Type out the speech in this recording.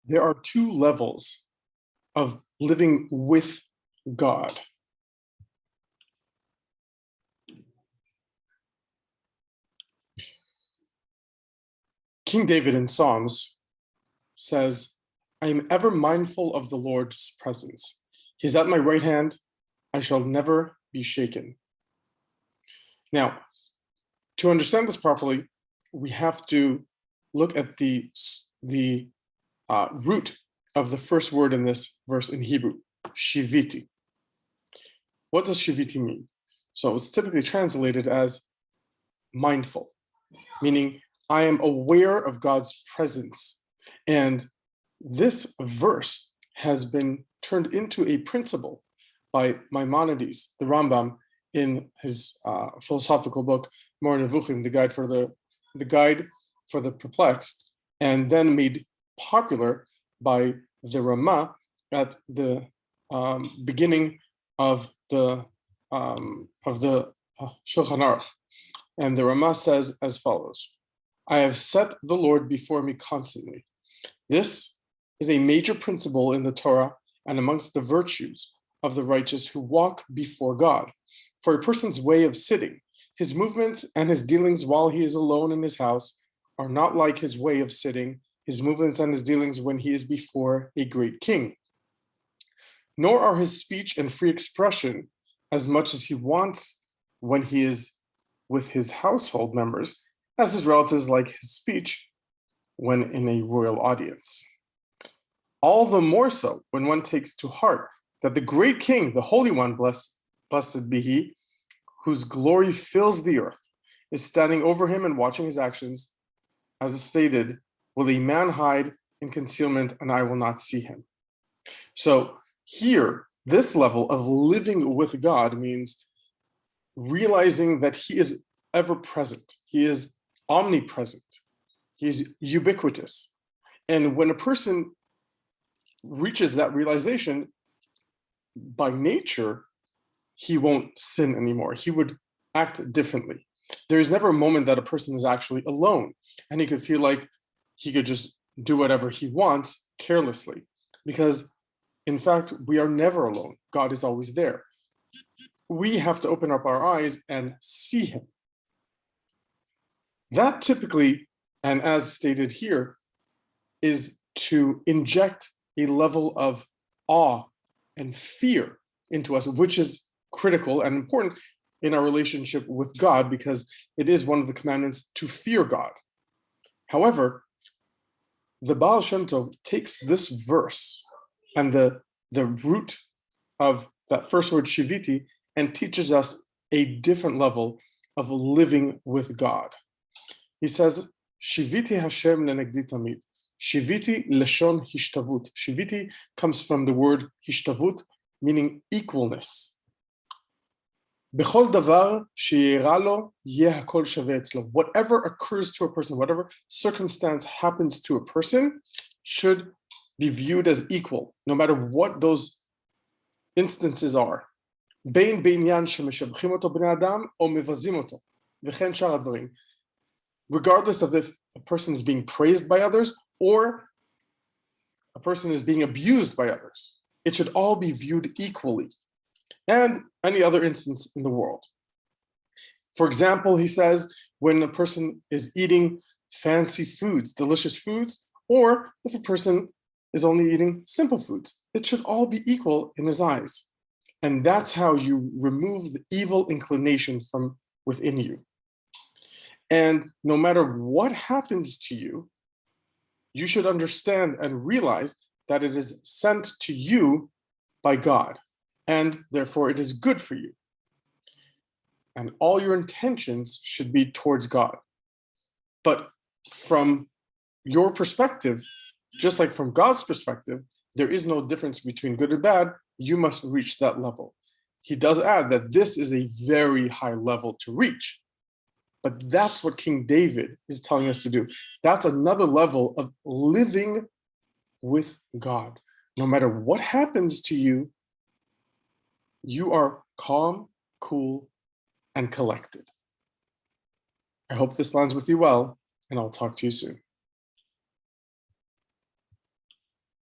There are two levels of living with God. King David in Psalms says, I am ever mindful of the Lord's presence. He's at my right hand. I shall never be shaken. Now, to understand this properly, we have to look at the root of the first word in this verse in Hebrew, Shiviti. What does Shiviti mean? So it's typically translated as mindful, meaning I am aware of God's presence. And this verse has been turned into a principle by Maimonides, the Rambam, in his philosophical book, Moreh Nevuchim, the guide for the perplexed, and then made popular by the Ramah at the beginning of the Shulchan Aruch. And the Ramah says as follows: I have set the Lord before me constantly. This is a major principle in the Torah and amongst the virtues of the righteous who walk before God. For a person's way of sitting, his movements and his dealings while he is alone in his house are not like his way of sitting, his movements and his dealings when he is before a great king. Nor are his speech and free expression as much as he wants when he is with his household members, as his relatives like his speech when in a royal audience. All the more so when one takes to heart that the great king, the Holy One, blessed be he, whose glory fills the earth, is standing over him and watching his actions. As is stated, will a man hide in concealment and I will not see him? So here, this level of living with God means realizing that he is ever present. He is omnipresent. He's ubiquitous. And when a person reaches that realization, by nature, he won't sin anymore. He would act differently. There's never a moment that a person is actually alone and he could feel like he could just do whatever he wants carelessly, because in fact, we are never alone. God is always there. We have to open up our eyes and see him. That typically, and as stated here, is to inject a level of awe and fear into us, which is critical and important in our relationship with God, because it is one of the commandments to fear God. However, the Baal Shem Tov takes this verse and the root of that first word, Shiviti, and teaches us a different level of living with God. He says, Shiviti Hashem lenegdi tamid. Shiviti leshon hishtavut. Shiviti comes from the word hishtavut, meaning equalness. Bechol davar she'ira lo yeh hakol shaveh etzlo. Whatever occurs to a person, whatever circumstance happens to a person, should be viewed as equal, no matter what those instances are. Bein beinyan shemeshabchim oto bnei adam o mevazim oto, v'chen shar hadvarim. Regardless of if a person is being praised by others or a person is being abused by others, it should all be viewed equally, and any other instance in the world. For example, he says, when a person is eating fancy foods, delicious foods, or if a person is only eating simple foods, it should all be equal in his eyes. And that's how you remove the evil inclination from within you. And no matter what happens to you, you should understand and realize that it is sent to you by God, and therefore it is good for you. And all your intentions should be towards God. But from your perspective, just like from God's perspective, there is no difference between good and bad. You must reach that level. He does add that this is a very high level to reach. But that's what King David is telling us to do. That's another level of living with God. No matter what happens to you, you are calm, cool, and collected. I hope this lands with you well, and I'll talk to you soon.